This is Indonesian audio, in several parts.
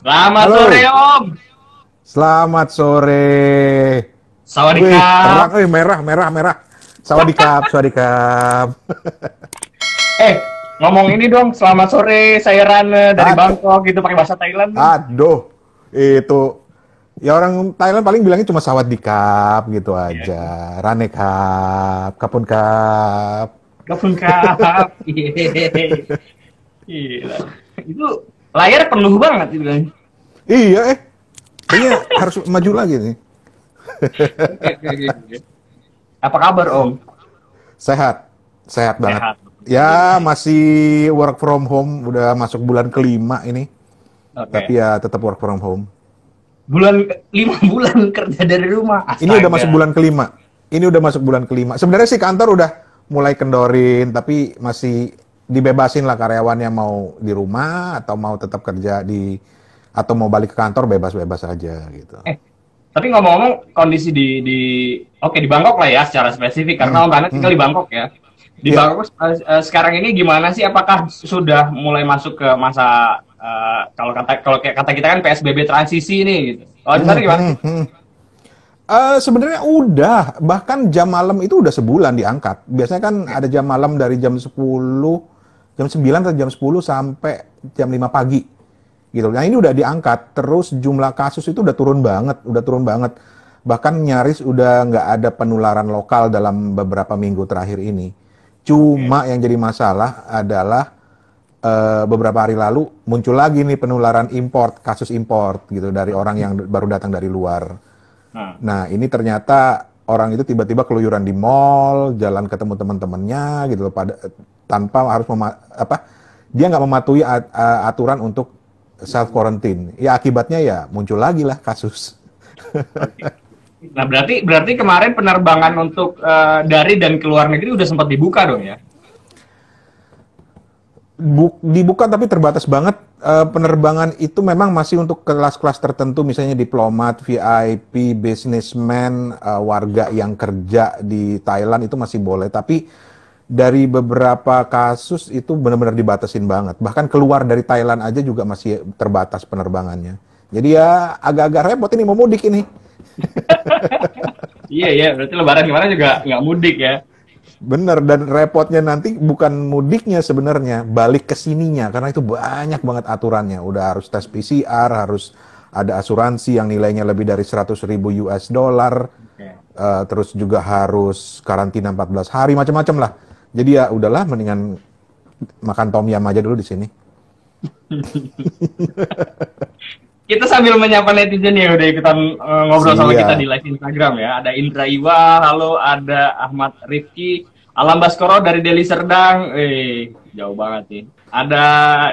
Selamat Halo, sore Om. selamat sore. Wih, Sawadikap. terang, merah, merah, merah. Sawadikap, sawadikap. Ngomong ini dong. Selamat sore, saya Rane dari Ad, Bangkok gitu pakai bahasa Thailand dong. aduh, itu ya orang Thailand paling bilangnya cuma sawadikap gitu Iya. aja. Ranekap, kapun kap. Gabung kap. Yeay. Gila. Itu layar penuh banget itu kan. Iya, kayaknya harus maju lagi nih. Oke, oke, oke, oke. Apa kabar Om? Sehat, sehat banget. Sehat. Ya, Alhamdulillah. masih work from home, udah masuk bulan kelima ini. Oke. Tapi ya tetap work from home. 5 bulan kerja dari rumah. Ini udah masuk Astaga. bulan kelima. Ini udah masuk bulan kelima. Sebenarnya sih kantor udah mulai kendorin, tapi masih dibebasin lah karyawannya mau di rumah atau mau tetap kerja di atau mau balik ke kantor bebas-bebas aja gitu. Eh, tapi ngomong-ngomong kondisi di Bangkok lah ya secara spesifik Hmm, karena Om Rane tinggal hmm. di Bangkok ya. Di Ya, Bangkok sekarang ini gimana sih? Apakah sudah mulai masuk ke masa kalau kayak kata kita kan PSBB transisi nih gitu. Kalau di sana hmm, gimana hmm, sih? hmm. Sebenarnya udah, bahkan jam malam itu udah sebulan diangkat. Biasanya kan ada jam malam dari jam 9 atau jam 10 sampai jam 5 pagi. Gitu. Nah, ini udah diangkat, terus jumlah kasus itu udah turun banget, udah turun banget. Bahkan nyaris udah nggak ada penularan lokal dalam beberapa minggu terakhir ini. Oke. Cuma yang jadi masalah adalah beberapa hari lalu muncul lagi nih penularan import, kasus import gitu dari orang yang baru datang dari luar. Nah, Nah, ini ternyata orang itu tiba-tiba keluyuran di mall, jalan ketemu teman-temannya gitu loh, tanpa harus dia nggak mematuhi aturan untuk self quarantine. Ya akibatnya ya muncul lagi lah kasus. oke. Nah, berarti kemarin penerbangan untuk dari dan ke luar negeri udah sempat dibuka dong ya? Dibuka tapi terbatas banget. Penerbangan itu memang masih untuk kelas-kelas tertentu, misalnya diplomat, VIP, businessman, warga yang kerja di Thailand itu masih boleh. Tapi dari beberapa kasus itu benar-benar dibatasin banget. Bahkan keluar dari Thailand aja juga masih terbatas penerbangannya. Jadi ya agak-agak repot ini mau mudik ini. Iya, iya, berarti lebaran kemarin juga nggak mudik ya. Bener, dan repotnya nanti bukan mudiknya sebenarnya, balik ke sininya, karena itu banyak banget aturannya. Udah harus tes PCR, harus ada asuransi yang nilainya lebih dari 100.000 US dollar, Oke. terus juga harus karantina 14 hari, macam-macam lah. Jadi ya udahlah, mendingan makan tom yum aja dulu di sini. Kita sambil menyapa netizen yang udah ikutan ngobrol sama kita di Siap. live Instagram ya. Ada Indra Iwa, halo, ada Ahmad Rifki, Alam Baskoro dari Deli Serdang. Jauh banget nih. Ada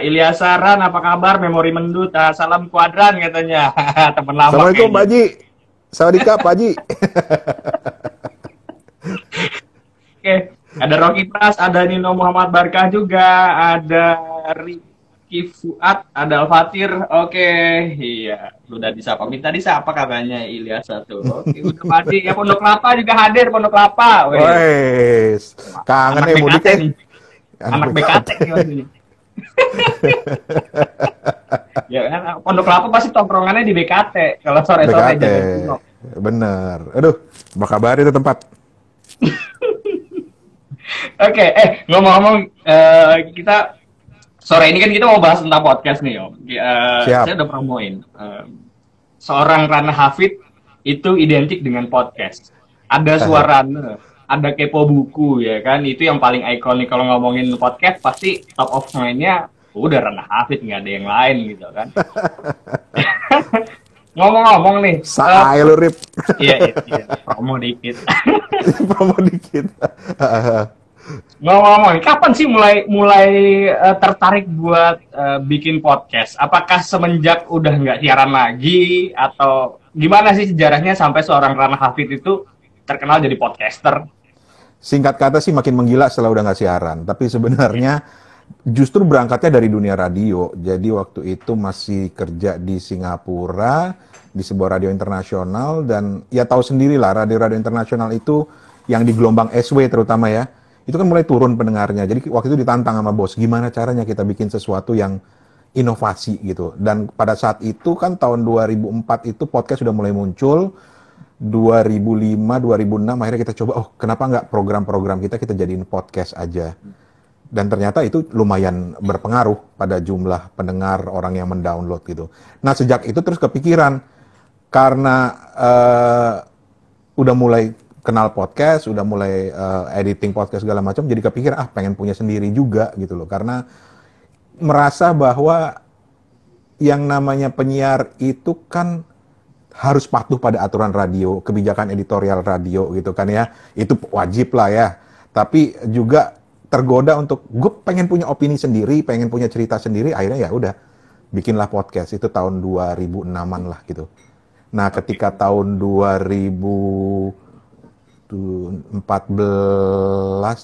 Ilyas Saran, apa kabar? Memori mendut, salam kuadran katanya. Temen lama Assalamualaikum Pak kayaknya. Haji. Sawadikap Pak Haji. Oke, ada Rocky Pras, ada Nino Muhammad Barkah juga, ada Ricky Fuad, ada Al-Fatir. Oke, iya, udah disapa. Minta disapa katanya Ilyas satu. Oke, udah pasti. Ya Pondok Kelapa juga hadir, Pondok Kelapa. Wih, Wes, kangen anak ya mudik BKT ya. nih. Anak Anak BKT BKT. nih maksudnya. Ya kan, Pondok Kelapa pasti tongkrongannya di BKT. Kalau sore-sore BKT, jajan cilok. bener. Aduh, apa kabar itu tempat? Oke, ngomong-ngomong, kita sore ini kan kita mau bahas tentang podcast nih, Om. Saya Siap. udah promoin. Seorang Rana Hafid itu identik dengan podcast. Ada Suarane, ada Kepo Buku, ya kan? Itu yang paling ikonik kalau ngomongin podcast, pasti top of mind-nya udah Rana Hafid, nggak ada yang lain gitu kan. Ngomong-ngomong nih, Saya lu Rip. iya, iya, iya, promo dikit. Promo dikit. Ngomong-ngomong, kapan sih mulai tertarik buat bikin podcast? Apakah semenjak udah nggak siaran lagi atau gimana sih sejarahnya sampai seorang Rana Hafid itu terkenal jadi podcaster? Singkat kata sih makin menggila setelah udah nggak siaran. Tapi sebenarnya justru berangkatnya dari dunia radio. Jadi waktu itu masih kerja di Singapura, di sebuah radio internasional. Dan ya tahu sendirilah, radio-radio internasional itu yang di gelombang SW terutama ya, itu kan mulai turun pendengarnya. Jadi waktu itu ditantang sama bos, gimana caranya kita bikin sesuatu yang inovasi gitu. Dan pada saat itu kan tahun 2004 itu podcast sudah mulai muncul, 2005, 2006 akhirnya kita coba, oh kenapa nggak program-program kita jadiin podcast aja. Dan ternyata itu lumayan berpengaruh pada jumlah pendengar, orang yang mendownload gitu. Nah sejak itu terus kepikiran, karena udah mulai kenal podcast, udah mulai editing podcast segala macam, jadi kepikiran pengen punya sendiri juga gitu loh. Karena merasa bahwa yang namanya penyiar itu kan harus patuh pada aturan radio, kebijakan editorial radio gitu kan ya. Itu wajib lah ya. Tapi juga tergoda untuk gue pengen punya opini sendiri, pengen punya cerita sendiri, akhirnya ya udah bikinlah podcast. Itu tahun 2006-an lah gitu. Nah, ketika tahun 2014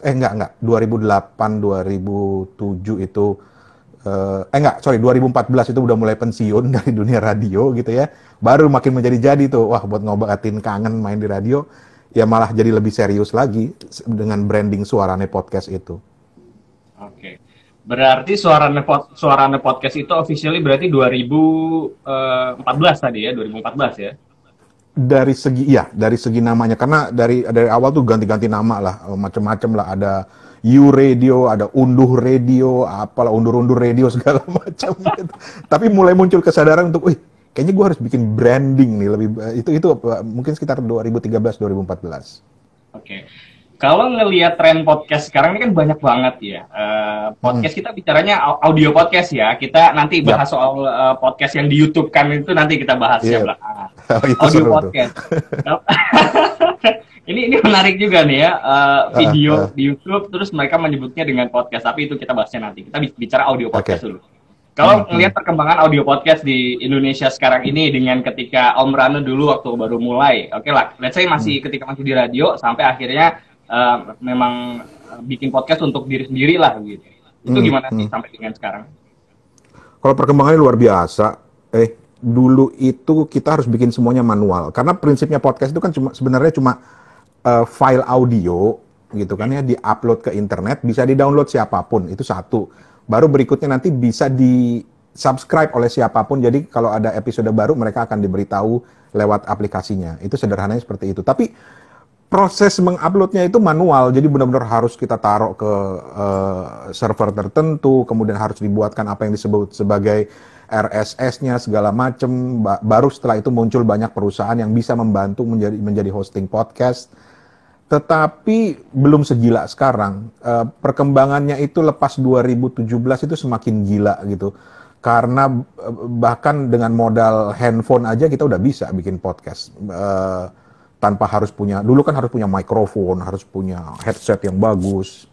enggak 2008 2007 itu 2014 itu udah mulai pensiun dari dunia radio gitu ya. Baru makin menjadi-jadi tuh, wah buat ngobatin kangen main di radio, ya malah jadi lebih serius lagi dengan branding Suarane Podcast itu. Oke. Berarti Suarane Podcast itu officially berarti 2014 tadi ya, 2014 ya? Dari segi namanya, karena dari awal tuh ganti-ganti nama lah, macam-macam lah, ada U-Radio, ada Unduh Radio, apalah undur-undur radio segala macam gitu. Tapi mulai muncul kesadaran untuk, kayaknya gue harus bikin branding nih lebih itu mungkin sekitar 2013-2014. Oke. Kalau ngelihat tren podcast sekarang ini kan banyak banget ya. Podcast kita bicaranya audio podcast ya. Kita nanti bahas soal podcast yang di YouTube kan, itu nanti kita bahas ya belakangan. Audio podcast. Ini menarik juga nih ya, video di YouTube, terus mereka menyebutnya dengan podcast, tapi itu kita bahasnya nanti. Kita bicara audio podcast dulu. Kalau ngelihat perkembangan audio podcast di Indonesia sekarang ini dengan ketika Om Rano dulu waktu baru mulai, oke lah, let's say ketika masih di radio, sampai akhirnya memang bikin podcast untuk diri sendiri lah gitu. Itu gimana sih sampai dengan sekarang? Kalau perkembangannya luar biasa. Dulu itu kita harus bikin semuanya manual, karena prinsipnya podcast itu kan sebenarnya cuma file audio gitu kan ya, di-upload ke internet, bisa di-download siapapun, itu satu. Baru berikutnya nanti bisa di-subscribe oleh siapapun, jadi kalau ada episode baru mereka akan diberitahu lewat aplikasinya. Itu sederhananya seperti itu. Tapi proses menguploadnya itu manual, jadi benar-benar harus kita taruh ke server tertentu, kemudian harus dibuatkan apa yang disebut sebagai RSS-nya segala macam. Baru setelah itu muncul banyak perusahaan yang bisa membantu menjadi hosting podcast. Tetapi belum segila sekarang. Perkembangannya itu lepas 2017 itu semakin gila gitu. Karena bahkan dengan modal handphone aja kita udah bisa bikin podcast. Tanpa harus punya, dulu kan harus punya mikrofon, harus punya headset yang bagus,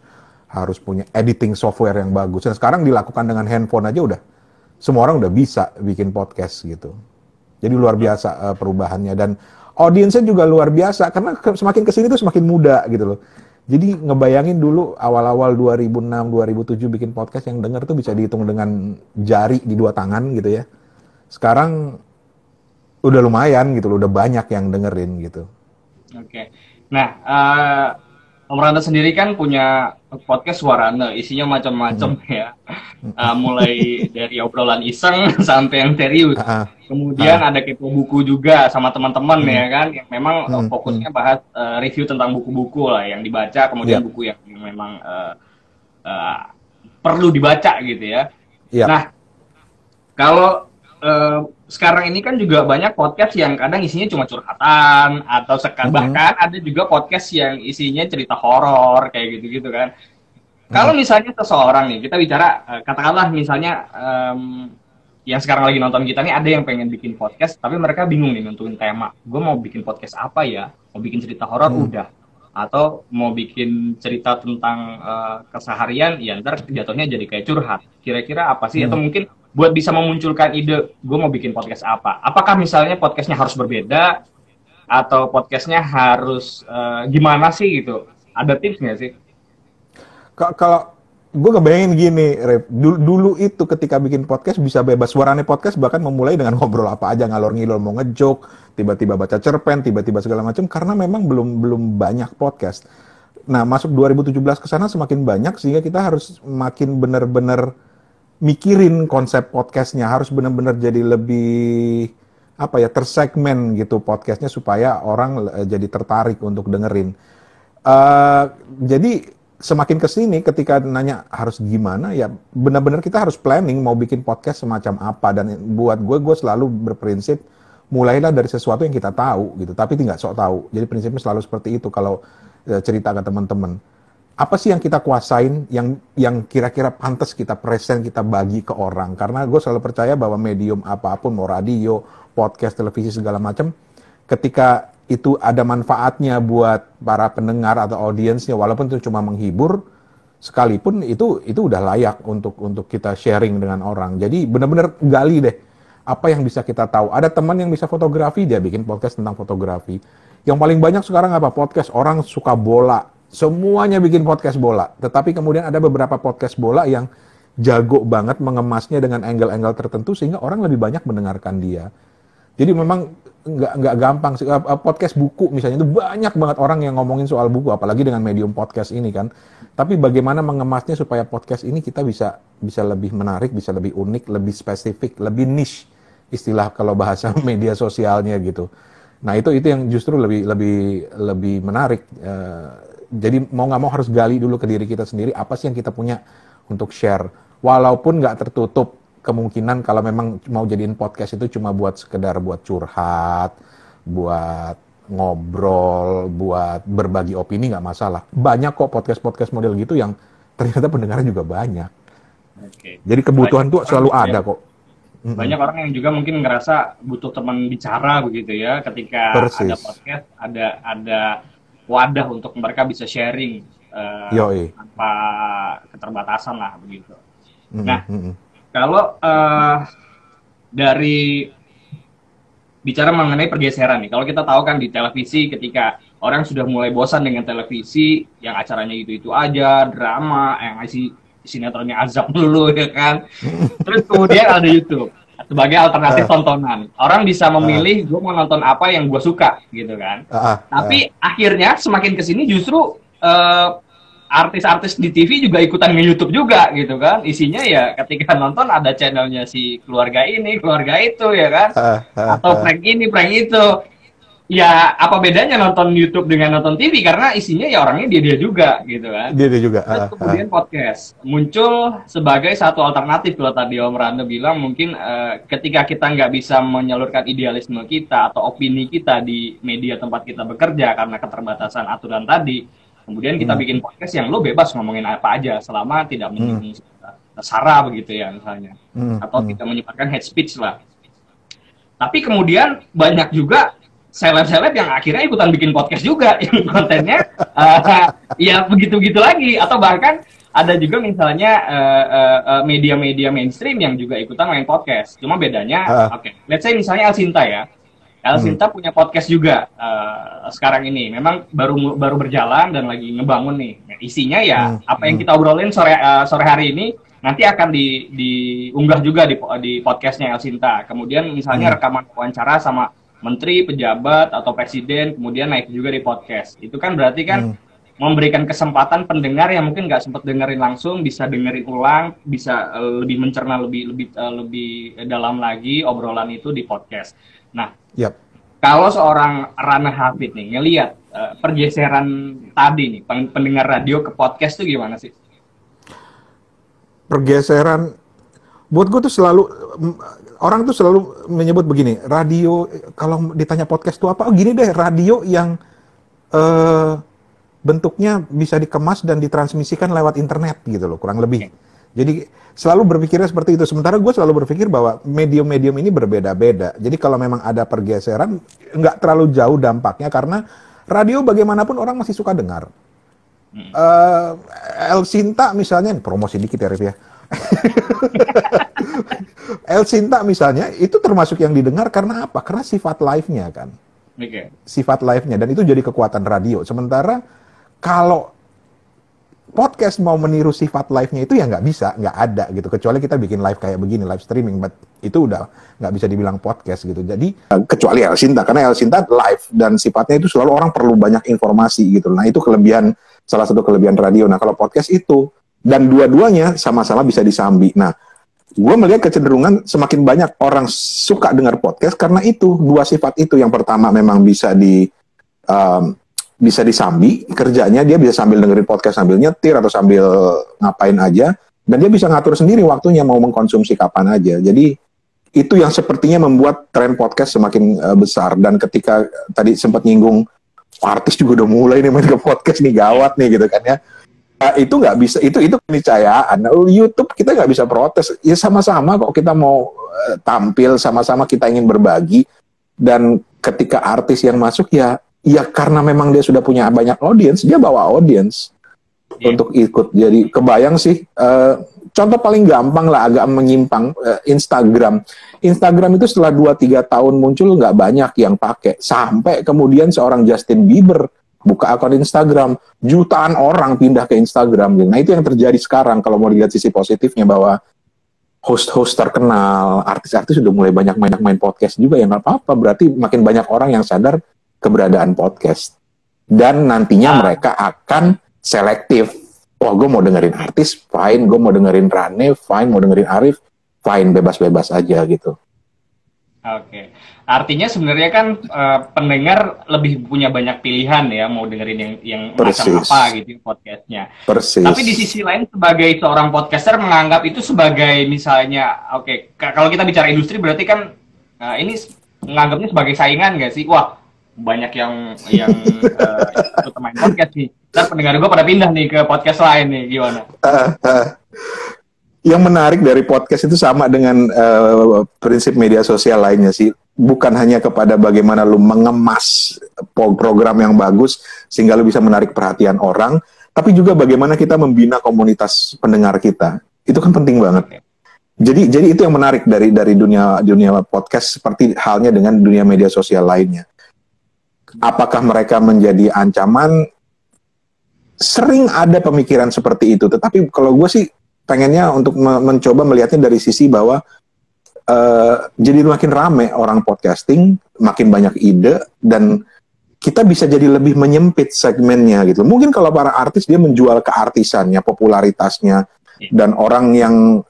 harus punya editing software yang bagus. Dan sekarang dilakukan dengan handphone aja udah, semua orang udah bisa bikin podcast gitu. Jadi luar biasa perubahannya, dan audiensnya juga luar biasa, karena semakin kesini tuh semakin muda gitu loh. Jadi ngebayangin dulu awal-awal 2006-2007 bikin podcast yang denger tuh bisa dihitung dengan jari di 2 tangan gitu ya. Sekarang udah lumayan gitu loh, udah banyak yang dengerin gitu. Oke. Nah, Om Randa sendiri kan punya podcast Suarane, isinya macam-macam ya. Mulai dari obrolan iseng sampai yang serius. Kemudian ada kepo buku juga sama teman-teman ya kan, yang memang fokusnya bahas review tentang buku-buku lah yang dibaca, kemudian buku yang memang perlu dibaca gitu ya. Nah, kalau sekarang ini kan juga banyak podcast yang kadang isinya cuma curhatan, atau bahkan ada juga podcast yang isinya cerita horor kayak gitu-gitu kan. Kalau misalnya seseorang nih, kita bicara katakanlah misalnya yang sekarang lagi nonton kita nih, ada yang pengen bikin podcast tapi mereka bingung nih nentuin tema. Gue mau bikin podcast apa ya? Mau bikin cerita horor udah, atau mau bikin cerita tentang keseharian, ya ntar jatuhnya jadi kayak curhat. Kira-kira apa sih? Atau mungkin buat bisa memunculkan ide, gue mau bikin podcast apa? Apakah misalnya podcastnya harus berbeda, atau podcastnya harus gimana sih gitu? Ada tips nggak sih? Kalau gue ngebayangin gini, Rep, dulu itu ketika bikin podcast bisa bebas. Suarane Podcast bahkan memulai dengan ngobrol apa aja, ngalor-ngidol, mau ngejok, tiba-tiba baca cerpen, tiba-tiba segala macam, karena memang belum banyak podcast. Nah, masuk 2017 ke sana semakin banyak, sehingga kita harus makin benar-benar mikirin konsep podcastnya, harus benar-benar jadi lebih tersegmen gitu podcastnya supaya orang jadi tertarik untuk dengerin. Jadi semakin kesini ketika nanya harus gimana, ya benar-benar kita harus planning mau bikin podcast semacam apa. Dan buat gue selalu berprinsip mulailah dari sesuatu yang kita tahu gitu, tapi tidak sok tahu. Jadi prinsipnya selalu seperti itu kalau cerita ke teman-teman. Apa sih yang kita kuasain, yang kira-kira pantas kita present, kita bagi ke orang. Karena gue selalu percaya bahwa medium apapun, mau radio, podcast, televisi, segala macam, ketika itu ada manfaatnya buat para pendengar atau audiensnya, walaupun itu cuma menghibur, sekalipun itu udah layak untuk kita sharing dengan orang. Jadi benar-benar gali deh apa yang bisa kita tahu. Ada teman yang bisa fotografi, dia bikin podcast tentang fotografi. Yang paling banyak sekarang apa? Podcast. Orang suka bola, semuanya bikin podcast bola. Tetapi kemudian ada beberapa podcast bola yang jago banget mengemasnya dengan angle-angle tertentu sehingga orang lebih banyak mendengarkan dia. Jadi memang nggak gampang sih. Podcast buku misalnya itu banyak banget orang yang ngomongin soal buku, apalagi dengan medium podcast ini kan. Tapi bagaimana mengemasnya supaya podcast ini kita bisa lebih menarik, bisa lebih unik, lebih spesifik, lebih niche, istilah kalau bahasa media sosialnya gitu. Nah itu yang justru lebih menarik. Jadi mau nggak mau harus gali dulu ke diri kita sendiri, apa sih yang kita punya untuk share. Walaupun nggak tertutup kemungkinan kalau memang mau jadiin podcast itu cuma buat sekedar buat curhat, buat ngobrol, buat berbagi opini, nggak masalah. Banyak kok podcast-podcast model gitu yang ternyata pendengarnya juga banyak. Oke. Jadi kebutuhan tuh selalu ada kok. Banyak orang yang juga mungkin ngerasa butuh teman bicara begitu ya, ketika Persis. ada podcast, ada wadah untuk mereka bisa sharing tanpa keterbatasan lah begitu. Nah, kalau dari bicara mengenai pergeseran nih, kalau kita tahu kan di televisi ketika orang sudah mulai bosan dengan televisi yang acaranya itu aja, drama, yang sinetronnya azab dulu ya kan. Terus kemudian ada YouTube sebagai alternatif tontonan. Orang bisa memilih gue mau nonton apa yang gue suka gitu kan. Tapi akhirnya semakin kesini justru artis-artis di TV juga ikutan nge-YouTube juga gitu kan. Isinya ya ketika nonton ada channelnya si keluarga ini, keluarga itu ya kan. Atau prank ini, prank itu. Ya apa bedanya nonton YouTube dengan nonton TV, karena isinya ya orangnya dia juga gitu kan. Dia juga. Terus kemudian podcast muncul sebagai satu alternatif. Kalau tadi Om Rando bilang mungkin ketika kita nggak bisa menyalurkan idealisme kita atau opini kita di media tempat kita bekerja karena keterbatasan aturan tadi, kemudian kita bikin podcast yang lo bebas ngomongin apa aja selama tidak menyinggung sara begitu ya misalnya, atau tidak menyebarkan hate speech lah. Tapi kemudian banyak juga seleb-seleb yang akhirnya ikutan bikin podcast juga yang kontennya ya begitu-begitu lagi, atau bahkan ada juga misalnya media-media mainstream yang juga ikutan main podcast. Cuma bedanya, let's say misalnya Elsinta ya, Elsinta punya podcast juga sekarang ini. Memang baru berjalan dan lagi ngebangun nih. Nah, isinya ya apa yang kita obrolin sore hari ini nanti akan diunggah juga di podcastnya Elsinta. Kemudian misalnya rekaman wawancara sama menteri, pejabat, atau presiden, kemudian naik juga di podcast. Itu kan berarti kan memberikan kesempatan pendengar yang mungkin nggak sempat dengerin langsung, bisa dengerin ulang, bisa lebih mencerna lebih dalam lagi obrolan itu di podcast. Nah, kalau seorang Rana Hafid nih ngelihat pergeseran tadi nih, pendengar radio ke podcast itu gimana sih? Pergeseran, buat gue tuh orang tuh selalu menyebut begini, radio, kalau ditanya podcast itu apa? Oh gini deh, radio yang bentuknya bisa dikemas dan ditransmisikan lewat internet gitu loh, kurang lebih. Jadi selalu berpikirnya seperti itu. Sementara gue selalu berpikir bahwa medium-medium ini berbeda-beda. Jadi kalau memang ada pergeseran, nggak terlalu jauh dampaknya, karena radio bagaimanapun orang masih suka dengar. Elsinta misalnya, promosi dikit ya Rif ya. Elsinta misalnya itu termasuk yang didengar karena apa? Karena sifat live-nya kan. Sifat live-nya, dan itu jadi kekuatan radio. Sementara kalau podcast mau meniru sifat live-nya itu ya nggak bisa, nggak ada gitu. Kecuali kita bikin live kayak begini, live streaming, but itu udah nggak bisa dibilang podcast gitu. Jadi kecuali Elsinta, karena Elsinta live dan sifatnya itu selalu orang perlu banyak informasi gitu. Nah itu salah satu kelebihan radio. Nah kalau podcast itu, dan dua-duanya sama-sama bisa disambi. Nah, gue melihat kecenderungan semakin banyak orang suka dengar podcast karena itu dua sifat itu. Yang pertama memang bisa disambi kerjanya, dia bisa sambil dengerin podcast sambil nyetir atau sambil ngapain aja, dan dia bisa ngatur sendiri waktunya mau mengkonsumsi kapan aja. Jadi itu yang sepertinya membuat tren podcast semakin besar. Dan ketika tadi sempat nyinggung artis juga udah mulai nih main ke podcast nih, gawat nih gitu kan ya. Itu nggak bisa, itu keniscayaan. YouTube kita nggak bisa protes, ya sama-sama kok kita mau tampil, sama-sama kita ingin berbagi. Dan ketika artis yang masuk ya karena memang dia sudah punya banyak audiens, dia bawa audiens untuk ikut. Jadi kebayang sih, contoh paling gampang lah, agak menyimpang, Instagram itu setelah 2-3 tahun muncul nggak banyak yang pakai, sampai kemudian seorang Justin Bieber buka akun Instagram, jutaan orang pindah ke Instagram. Nah itu yang terjadi sekarang kalau mau dilihat sisi positifnya, bahwa host-host terkenal, artis-artis sudah mulai banyak main podcast juga, ya nggak apa-apa, berarti makin banyak orang yang sadar keberadaan podcast. Dan nantinya mereka akan selektif. Wah, gue mau dengerin artis, fine. Gue mau dengerin Rane, fine. Mau dengerin Arif, fine. Bebas-bebas aja gitu. Oke. Artinya sebenarnya kan pendengar lebih punya banyak pilihan ya, mau dengerin yang macam apa gitu podcastnya. Persis. Tapi di sisi lain sebagai seorang podcaster menganggap itu sebagai misalnya, kalau kita bicara industri berarti kan ini menganggapnya sebagai saingan nggak sih? Wah, banyak yang ikut main podcast nih. Ntar pendengar gue pada pindah nih ke podcast lain nih, gimana? Yang menarik dari podcast itu sama dengan prinsip media sosial lainnya sih. Bukan hanya kepada bagaimana lu mengemas program yang bagus sehingga lu bisa menarik perhatian orang, tapi juga bagaimana kita membina komunitas pendengar kita. Itu kan penting banget. Jadi itu yang menarik dari dunia podcast, seperti halnya dengan dunia media sosial lainnya. Apakah mereka menjadi ancaman? Sering ada pemikiran seperti itu, tetapi kalau gue sih pengennya untuk mencoba melihatnya dari sisi bahwa jadi makin rame orang podcasting, makin banyak ide, dan kita bisa jadi lebih menyempit segmennya gitu. Mungkin kalau para artis dia menjual keartisannya, popularitasnya, dan orang yang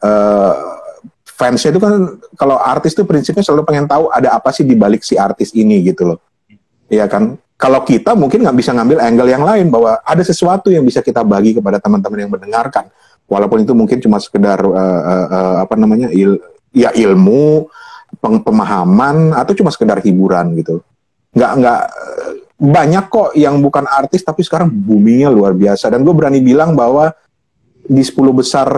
fansnya itu kan, kalau artis itu prinsipnya selalu pengen tahu ada apa sih di balik si artis ini gitu loh. Iya kan? Kalau kita mungkin nggak bisa ngambil angle yang lain, bahwa ada sesuatu yang bisa kita bagi kepada teman-teman yang mendengarkan. Walaupun itu mungkin cuma sekedar ilmu, pemahaman, atau cuma sekedar hiburan gitu. Nggak banyak kok yang bukan artis tapi sekarang boomingnya luar biasa. Dan gue berani bilang bahwa di 10 besar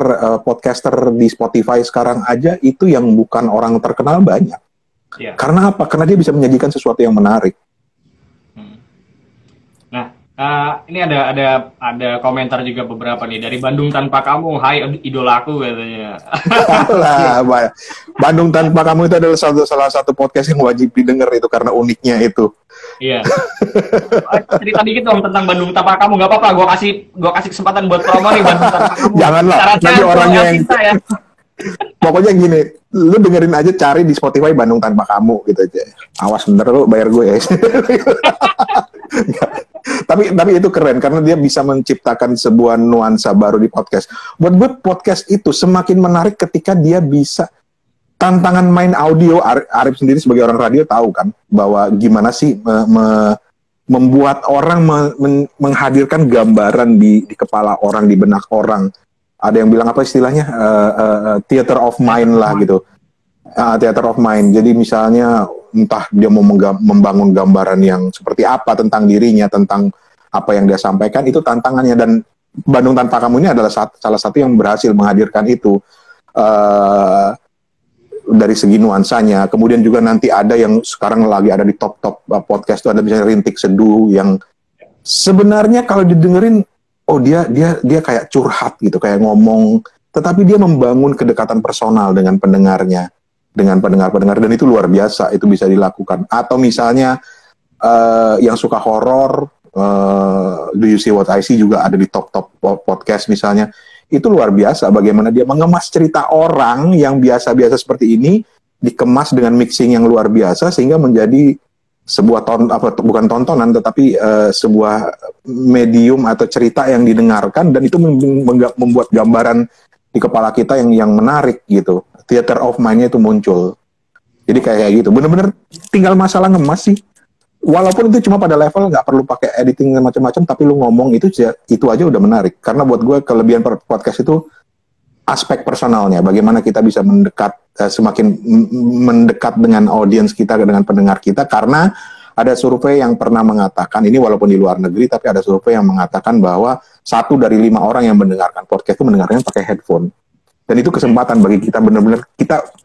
podcaster di Spotify sekarang aja itu yang bukan orang terkenal banyak. Yeah. Karena apa? Karena dia bisa menyajikan sesuatu yang menarik. Ini ada komentar juga beberapa nih dari Bandung Tanpa Kamu. Hai idolaku katanya. Bandung Tanpa Kamu itu adalah salah satu podcast yang wajib didengar itu karena uniknya itu. Iya. Cerita dikit dong tentang Bandung Tanpa Kamu. Gak apa-apa, gue kasih kesempatan buat promo nih Bandung Tanpa Kamu. Janganlah. Nanti orangnya yang ya. Pokoknya gini, lu dengerin aja, cari di Spotify Bandung Tanpa Kamu gitu aja. Awas bener lu bayar gue ya. Tapi itu keren karena dia bisa menciptakan sebuah nuansa baru di podcast. Buat gue podcast itu semakin menarik ketika dia bisa tantangan main audio. Arif sendiri sebagai orang radio tahu kan bahwa gimana sih membuat orang menghadirkan gambaran di kepala orang, di benak orang. Ada yang bilang apa istilahnya theater of mind lah gitu. Theater of mind. Jadi misalnya entah dia mau membangun gambaran yang seperti apa tentang dirinya, tentang apa yang dia sampaikan, itu tantangannya. Dan Bandung Tanpa Kamu ini adalah salah satu yang berhasil menghadirkan itu dari segi nuansanya. Kemudian juga nanti ada yang sekarang lagi ada di top podcast itu, ada misalnya Rintik Seduh yang sebenarnya kalau didengerin, oh dia kayak curhat gitu, kayak ngomong, tetapi dia membangun kedekatan personal dengan pendengarnya, dengan pendengar-pendengar, dan itu luar biasa, itu bisa dilakukan. Atau misalnya yang suka horor, Do You See What I See juga ada di top podcast misalnya. Itu luar biasa bagaimana dia mengemas cerita orang yang biasa-biasa seperti ini, dikemas dengan mixing yang luar biasa sehingga menjadi sebuah bukan tontonan tetapi sebuah medium atau cerita yang didengarkan, dan itu membuat gambaran di kepala kita yang menarik gitu. Theater of mind-nya itu muncul. Jadi kayak gitu. Bener-bener tinggal masalah ngemas sih. Walaupun itu cuma pada level nggak perlu pakai editing dan macam-macam, tapi lu ngomong itu aja udah menarik. Karena buat gue kelebihan podcast itu aspek personalnya. Bagaimana kita bisa semakin mendekat dengan audiens kita, dengan pendengar kita. Karena ada survei yang pernah mengatakan, ini walaupun di luar negeri, tapi ada survei yang mengatakan bahwa 1 dari 5 orang yang mendengarkan podcast itu mendengarkannya pakai headphone. Dan itu kesempatan bagi kita benar-benar,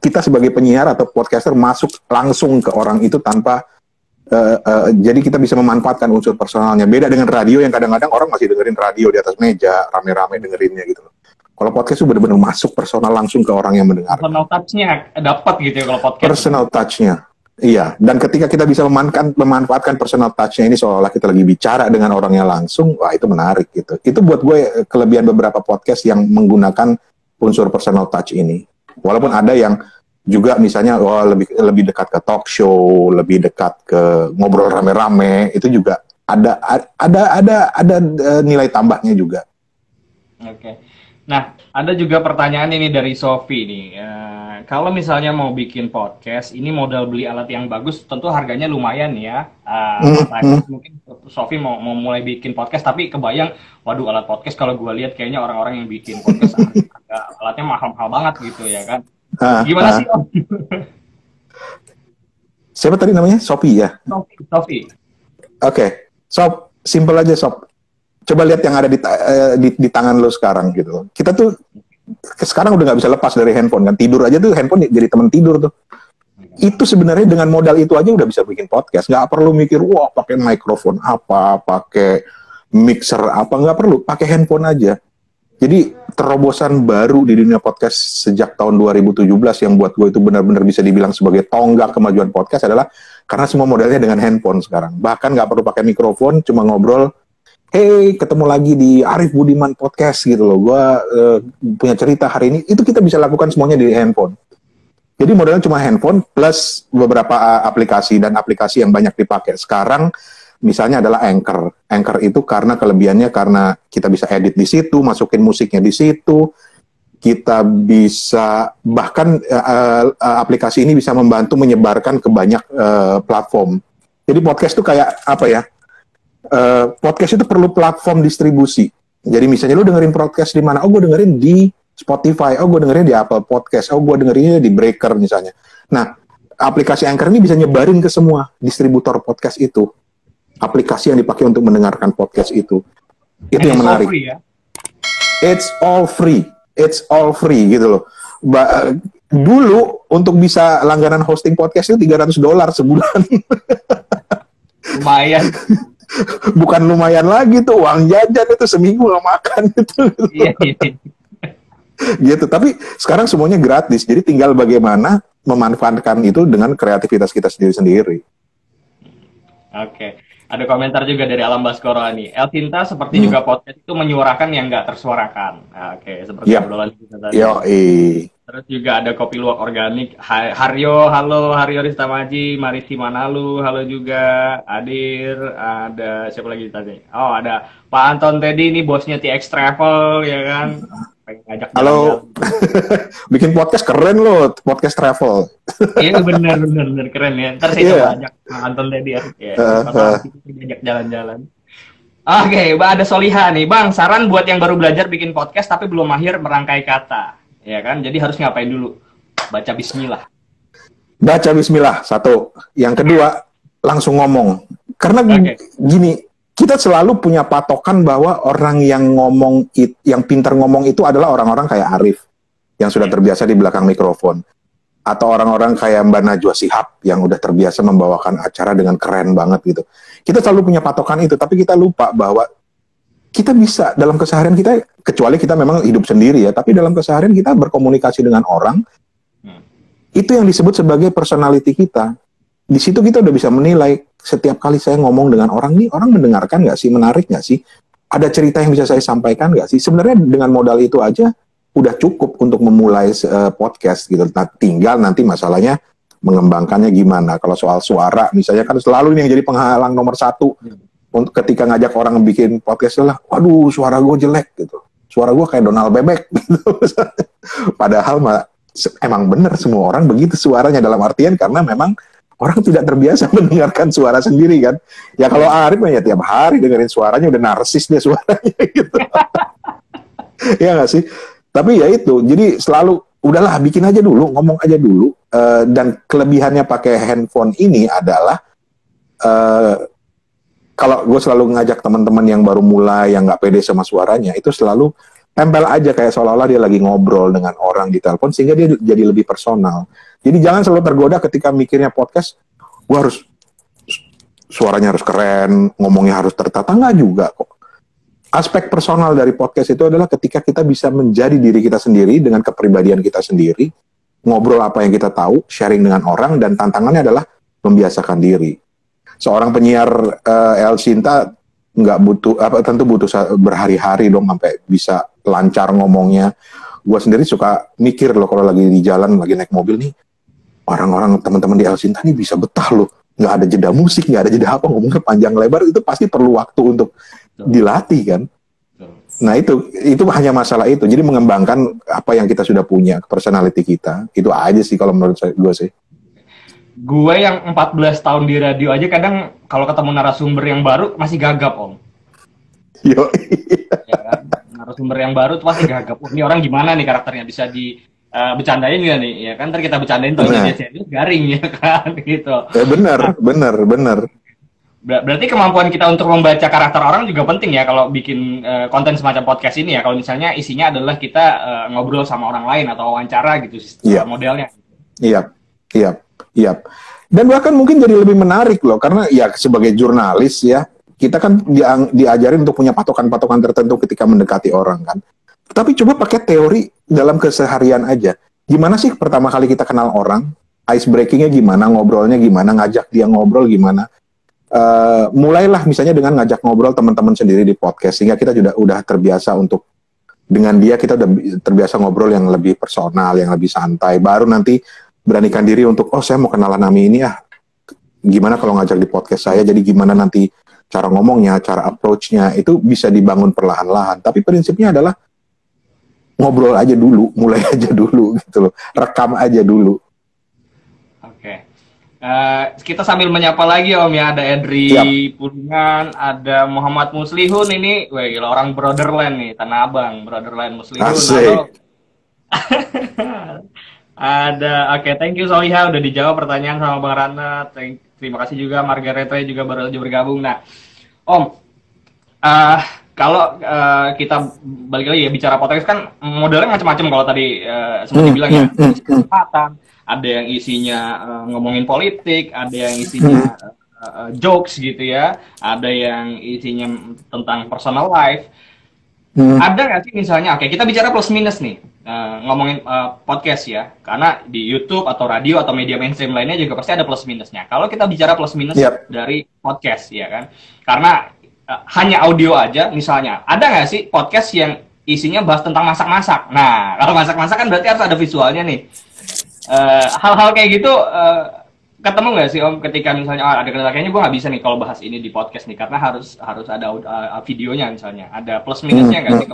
kita sebagai penyiar atau podcaster masuk langsung ke orang itu tanpa, jadi kita bisa memanfaatkan unsur personalnya. Beda dengan radio yang kadang-kadang orang masih dengerin radio di atas meja, rame-rame dengerinnya gitu. Kalau podcast itu benar-benar masuk personal langsung ke orang yang mendengar. Personal touch-nya dapat gitu ya kalau podcast. Personal touch-nya. Iya, dan ketika kita bisa memanfaatkan personal touch-nya ini seolah-olah kita lagi bicara dengan orangnya langsung, wah itu menarik gitu. Itu buat gue kelebihan beberapa podcast yang menggunakan unsur personal touch ini. Walaupun ada yang juga misalnya lebih dekat ke talk show, lebih dekat ke ngobrol rame-rame, itu juga ada nilai tambahnya juga. Oke. Nah, ada juga pertanyaan ini dari Sofi nih. Kalau misalnya mau bikin podcast, ini modal beli alat yang bagus, tentu harganya lumayan ya. Mungkin Sofi mau mulai bikin podcast, tapi kebayang, waduh alat podcast kalau gue lihat kayaknya orang-orang yang bikin podcast alatnya mahal-mahal banget gitu ya kan. Gimana sih Om? Siapa tadi namanya? Sofi ya? Sofi. Oke. Sob, simple aja Sob. Coba lihat yang ada di tangan lo sekarang gitu. Kita tuh sekarang udah nggak bisa lepas dari handphone kan. Tidur aja tuh handphone jadi teman tidur tuh. Itu sebenarnya dengan modal itu aja udah bisa bikin podcast. Nggak perlu mikir, wah pakai mikrofon apa, pakai mixer apa, nggak perlu. Pakai handphone aja. Jadi terobosan baru di dunia podcast sejak tahun 2017 yang buat gue itu benar-benar bisa dibilang sebagai tonggak kemajuan podcast adalah karena semua modelnya dengan handphone sekarang. Bahkan nggak perlu pakai mikrofon, cuma ngobrol. Hey, ketemu lagi di Arif Budiman Podcast gitu loh. Gue punya cerita hari ini. Itu kita bisa lakukan semuanya di handphone. Jadi modelnya cuma handphone plus beberapa aplikasi dan aplikasi yang banyak dipakai. Sekarang misalnya adalah Anchor. Anchor itu karena kelebihannya karena kita bisa edit di situ, masukin musiknya di situ. Kita bisa bahkan aplikasi ini bisa membantu menyebarkan ke banyak platform. Jadi podcast itu kayak apa ya? Podcast itu perlu platform distribusi. Jadi misalnya lu dengerin podcast di mana? Oh, gue dengerin di Spotify. Oh, gue dengerin di Apple Podcast. Oh, gue dengerinnya di Breaker misalnya. Nah, aplikasi Anchor ini bisa nyebarin ke semua distributor podcast itu. Aplikasi yang dipakai untuk mendengarkan podcast itu. Itu yang menarik. Free, ya? It's all free. It's all free gitu loh. Dulu untuk bisa langganan hosting podcast itu $300 sebulan. Lumayan. Bukan lumayan lagi tuh, uang jajan itu seminggu lo makan itu. Iya. Gitu. Tapi sekarang semuanya gratis. Jadi tinggal bagaimana memanfaatkan itu dengan kreativitas kita sendiri-sendiri. Oke. Ada komentar juga dari Alam Baskoro nih. El Tinta seperti juga podcast itu menyuarakan yang nggak tersuarakan. Oke, seperti obrolan kita tadi. Terus juga ada Kopi Luwak Organik. Haryo, halo Haryo Ristamaji, Marisi Manalu, halo juga Adir. Ada siapa lagi tadi? Oh, ada Pak Anton Teddy, ini bosnya TX Travel ya kan. Pengen ngajak halo. Bikin podcast keren loh, podcast travel. Iya benar keren ya. Ntar saya coba ajak Pak Anton Teddy ya. Ajak jalan-jalan. Oke, ada Soliha nih, Bang. Saran buat yang baru belajar bikin podcast tapi belum mahir merangkai kata. Ya kan, jadi harus ngapain dulu? Baca bismillah. Baca bismillah, satu. Yang kedua, langsung ngomong. Karena gini, kita selalu punya patokan bahwa orang yang yang pintar ngomong itu adalah orang-orang kayak Arif, yang sudah terbiasa di belakang mikrofon. Atau orang-orang kayak Mbak Najwa Shihab, yang udah terbiasa membawakan acara dengan keren banget gitu. Kita selalu punya patokan itu, tapi kita lupa bahwa kita bisa dalam keseharian kita, kecuali kita memang hidup sendiri ya, tapi dalam keseharian kita berkomunikasi dengan orang, itu yang disebut sebagai personality kita. Di situ kita udah bisa menilai, setiap kali saya ngomong dengan orang nih, orang mendengarkan nggak sih, menarik nggak sih, ada cerita yang bisa saya sampaikan nggak sih. Sebenarnya dengan modal itu aja udah cukup untuk memulai podcast gitu. Nah, tinggal nanti masalahnya mengembangkannya gimana. Kalau soal suara, misalnya kan selalu ini yang jadi penghalang nomor 1. Ketika ngajak orang bikin podcast lah, waduh suara gue jelek gitu, suara gue kayak Donald Bebek gitu. Padahal emang bener semua orang begitu suaranya, dalam artian karena memang orang tidak terbiasa mendengarkan suara sendiri kan. Ya kalau Arif ya tiap hari dengerin suaranya udah narsis dia suaranya gitu. Ya nggak sih? Tapi ya itu, jadi selalu udahlah bikin aja dulu, ngomong aja dulu. Dan kelebihannya pakai handphone ini adalah kalau gue selalu ngajak teman-teman yang baru mulai, yang nggak pede sama suaranya, itu selalu tempel aja kayak seolah-olah dia lagi ngobrol dengan orang di telepon, sehingga dia jadi lebih personal. Jadi jangan selalu tergoda ketika mikirnya podcast, gue harus suaranya harus keren, ngomongnya harus tertata, nggak juga kok. Aspek personal dari podcast itu adalah ketika kita bisa menjadi diri kita sendiri dengan kepribadian kita sendiri, ngobrol apa yang kita tahu, sharing dengan orang, dan tantangannya adalah membiasakan diri. Seorang penyiar El Sinta nggak butuh tentu butuh berhari-hari dong sampai bisa lancar ngomongnya. Gue sendiri suka mikir loh kalau lagi di jalan, lagi naik mobil nih, orang-orang teman-teman di El Sinta nih bisa betah loh, nggak ada jeda musik, nggak ada jeda apa, ngomongnya panjang lebar, itu pasti perlu waktu untuk dilatih kan. Nah itu hanya masalah itu. Jadi mengembangkan apa yang kita sudah punya, personality kita, itu aja sih kalau menurut gue sih. Gue yang 14 tahun di radio aja kadang kalau ketemu narasumber yang baru masih gagap, Om. Yo. Ya kan? Narasumber yang baru tuh pasti gagap. Ini orang gimana nih karakternya, bisa di bercandain nggak nih? Ya kan, ntar kita bercandain tuh dia serius garing ya kan gitu. Benar. Berarti kemampuan kita untuk membaca karakter orang juga penting ya kalau bikin konten semacam podcast ini ya. Kalau misalnya isinya adalah kita ngobrol sama orang lain atau wawancara gitu modelnya. Iya. Dan bahkan mungkin jadi lebih menarik loh, karena ya sebagai jurnalis ya, kita kan diajarin untuk punya patokan-patokan tertentu ketika mendekati orang kan. Tapi coba pakai teori dalam keseharian aja. Gimana sih pertama kali kita kenal orang? Ice breakingnya gimana? Ngobrolnya gimana? Ngajak dia ngobrol gimana? Mulailah misalnya dengan ngajak ngobrol teman-teman sendiri di podcast, sehingga kita udah terbiasa untuk dengan dia, kita udah terbiasa ngobrol yang lebih personal, yang lebih santai. Baru nanti beranikan diri untuk, saya mau kenalan Ami ini ya. Gimana kalau ngajak di podcast saya? Jadi gimana nanti cara ngomongnya, cara approach-nya, itu bisa dibangun perlahan-lahan. Tapi prinsipnya adalah ngobrol aja dulu, mulai aja dulu gitu loh. Rekam aja dulu. Oke. Kita sambil menyapa lagi Om ya, ada Edri Pulungan, ada Muhammad Muslihun ini, gila, orang Brotherland nih, Tanah Abang, Brotherland Muslihun. Asik. Ada, thank you Soliha udah dijawab pertanyaan sama Bang Rana. Terima kasih juga Margareta juga baru aja bergabung. Nah, Om, kalau kita balik lagi ya bicara podcast kan modelnya macam-macam. Kalau tadi seperti bilang ya, kesempatan, ada yang isinya ngomongin politik, ada yang isinya jokes gitu ya, ada yang isinya tentang personal life. Ada nggak sih misalnya, kita bicara plus minus nih, ngomongin podcast ya, karena di YouTube atau radio atau media mainstream lainnya juga pasti ada plus minusnya. Kalau kita bicara plus minus dari podcast ya kan, karena hanya audio aja misalnya, ada nggak sih podcast yang isinya bahas tentang masak-masak? Nah, kalau masak-masak kan berarti harus ada visualnya nih. Hal-hal kayak gitu ketemu nggak sih Om ketika misalnya ada kayaknya gue nggak bisa nih kalau bahas ini di podcast nih karena harus ada videonya misalnya, ada plus minusnya nggak sih?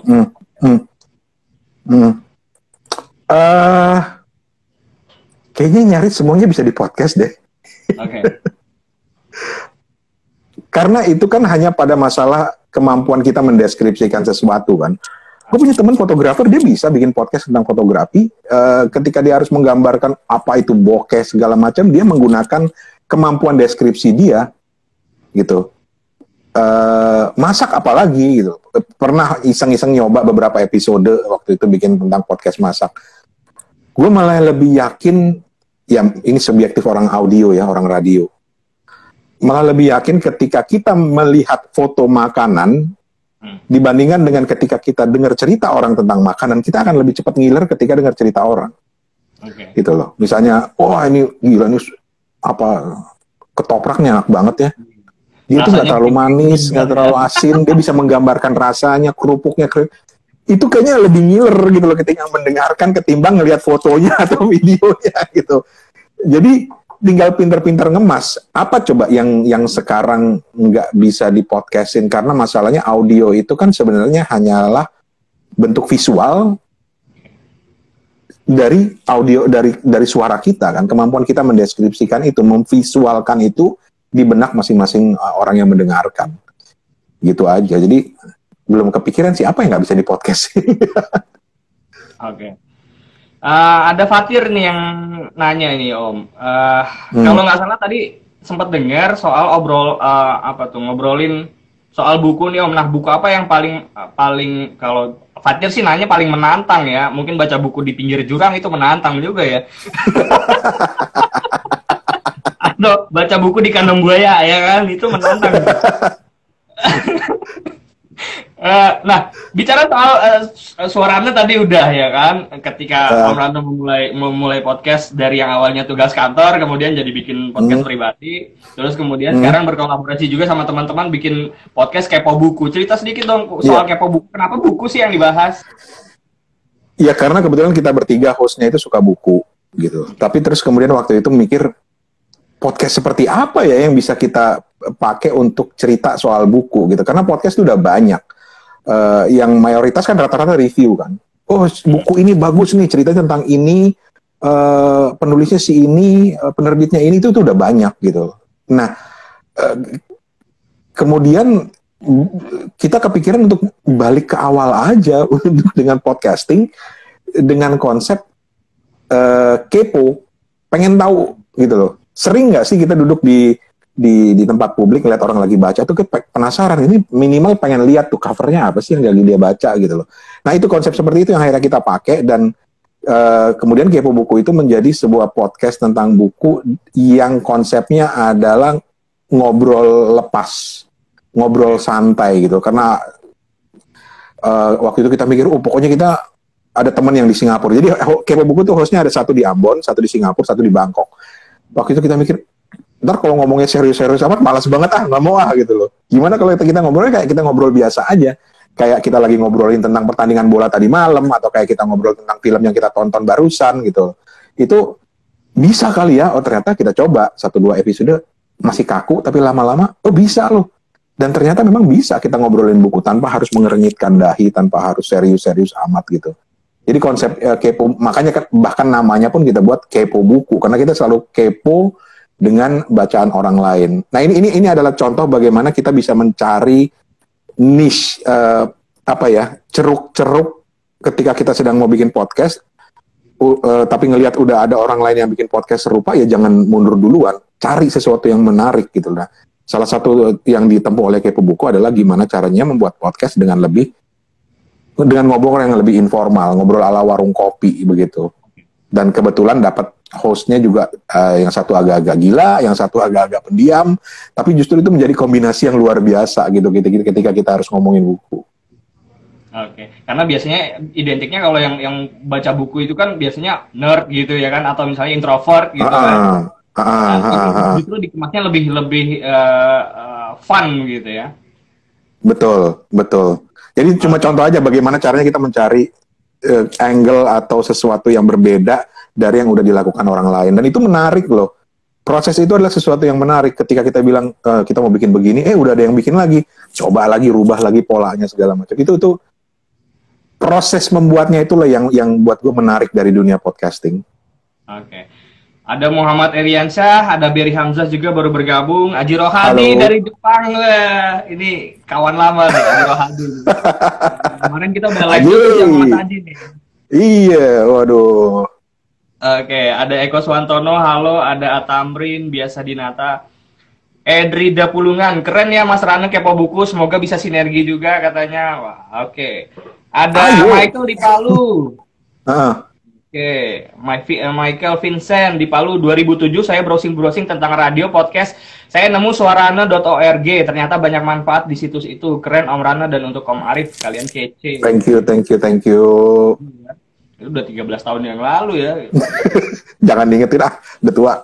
Kayaknya nyaris semuanya bisa di podcast deh. Oke. Karena itu kan hanya pada masalah kemampuan kita mendeskripsikan sesuatu kan. Gue punya teman fotografer, dia bisa bikin podcast tentang fotografi. Ketika dia harus menggambarkan apa itu bokeh segala macam, dia menggunakan kemampuan deskripsi dia, gitu. Masak apalagi gitu. Pernah iseng-iseng nyoba beberapa episode waktu itu bikin tentang podcast masak. Gue malah lebih yakin, ya ini subjektif orang audio ya, orang radio. Malah lebih yakin ketika kita melihat foto makanan dibandingkan dengan ketika kita dengar cerita orang tentang makanan, kita akan lebih cepat ngiler ketika dengar cerita orang. Gitu loh. Misalnya, ini gila nih apa ketopraknya enak banget ya. Dia itu nggak terlalu manis, nggak terlalu asin, dia bisa menggambarkan rasanya, kerupuknya keren. Itu kayaknya lebih ngiler gitu loh ketika mendengarkan ketimbang ngelihat fotonya atau videonya gitu. Jadi tinggal pinter-pinter ngemas. Apa coba yang sekarang nggak bisa di podcastin? Karena masalahnya audio itu kan sebenarnya hanyalah bentuk visual dari audio, dari suara kita kan, kemampuan kita mendeskripsikan itu, memvisualkan itu di benak masing-masing orang yang mendengarkan. Gitu aja. Jadi belum kepikiran sih apa yang nggak bisa di podcast. Oke. Ada Fatir nih yang nanya ini Om. Kalau nggak salah tadi sempat dengar soal ngobrolin soal buku nih Om. Nah, buku apa yang paling kalau Fatir sih nanya paling menantang ya. Mungkin baca buku di pinggir jurang itu menantang juga ya. Atau baca buku di kandang buaya ya kan, itu menantang. Nah, bicara soal suaranya tadi udah ya kan, ketika Om Rano memulai podcast dari yang awalnya tugas kantor, kemudian jadi bikin podcast pribadi, terus kemudian sekarang berkolaborasi juga sama teman-teman bikin podcast Kepo Buku. Cerita sedikit dong soal Kepo Buku. Kenapa buku sih yang dibahas? Ya karena kebetulan kita bertiga hostnya itu suka buku gitu. Tapi terus kemudian waktu itu mikir podcast seperti apa ya yang bisa kita pakai untuk cerita soal buku gitu. Karena podcast itu udah banyak. Yang mayoritas kan rata-rata review kan. Oh buku ini bagus nih, ceritanya tentang ini, penulisnya si ini, penerbitnya ini, itu udah banyak gitu. Nah kemudian kita kepikiran untuk balik ke awal aja dengan podcasting, dengan konsep kepo, pengen tahu gitu loh. Sering nggak sih kita duduk di tempat publik ngeliat orang lagi baca tuh penasaran, ini minimal pengen lihat tuh covernya apa sih yang lagi dia baca gitu loh. Nah itu konsep seperti itu yang akhirnya kita pakai, dan kemudian Kepo Buku itu menjadi sebuah podcast tentang buku yang konsepnya adalah ngobrol lepas, ngobrol santai gitu. Karena waktu itu kita mikir, pokoknya kita ada teman yang di Singapura. Jadi Kepo Buku tuh hostnya ada satu di Ambon, satu di Singapura, satu di Bangkok. Waktu itu kita mikir, ntar kalau ngomongnya serius-serius amat malas banget nggak mau gitu loh. Gimana kalau kita ngobrolnya kayak kita ngobrol biasa aja, kayak kita lagi ngobrolin tentang pertandingan bola tadi malam, atau kayak kita ngobrol tentang film yang kita tonton barusan gitu. Itu bisa kali ya. Oh ternyata kita coba 1-2 episode masih kaku, tapi lama-lama bisa loh. Dan ternyata memang bisa kita ngobrolin buku tanpa harus mengernyitkan dahi, tanpa harus serius-serius amat gitu. Jadi konsep kepo, makanya bahkan namanya pun kita buat Kepo Buku, karena kita selalu kepo dengan bacaan orang lain. Nah ini adalah contoh bagaimana kita bisa mencari niche, ceruk-ceruk ketika kita sedang mau bikin podcast, tapi ngelihat udah ada orang lain yang bikin podcast serupa, ya jangan mundur duluan, cari sesuatu yang menarik gitu. Nah, salah satu yang ditempuh oleh Kepo Buku adalah gimana caranya membuat podcast dengan ngobrol yang lebih informal, ngobrol ala warung kopi begitu. Dan kebetulan dapat hostnya juga yang satu agak-agak gila, yang satu agak-agak pendiam, tapi justru itu menjadi kombinasi yang luar biasa gitu ketika kita harus ngomongin buku. Oke, karena biasanya identiknya kalau yang baca buku itu kan biasanya nerd gitu ya kan, atau misalnya introvert gitu kan. Justru dikemasnya lebih fun gitu ya. Betul. Jadi cuma contoh aja bagaimana caranya kita mencari angle atau sesuatu yang berbeda dari yang udah dilakukan orang lain, dan itu menarik loh. Proses itu adalah sesuatu yang menarik. Ketika kita bilang kita mau bikin begini, udah ada yang bikin lagi, coba lagi, rubah lagi polanya segala macam. Itu proses membuatnya itulah yang buat gue menarik dari dunia podcasting. Oke. Ada Muhammad Eriansyah, ada Berry Hamzah juga baru bergabung. Aji Rohadi dari Jepang lah. Ini kawan lama nih, Aji Rohadi. Kemarin kita udah live sama Mas Aji nih. Iya, waduh. Oke, ada Eko Swantono, halo, ada Atamrin, biasa Dinata. Edri Dapulungan, keren ya Mas Rano Kepo Buku, semoga bisa sinergi juga katanya. Wah, oke. Ada Michael di Palu. Oke, Michael Vincent di Palu. 2007 saya browsing tentang radio podcast. Saya nemu suarana.org. Ternyata banyak manfaat di situs itu. Keren Om Rana dan untuk Om Arif, kalian kece. Thank you. Itu udah 13 tahun yang lalu ya. Jangan diingetin udah tua.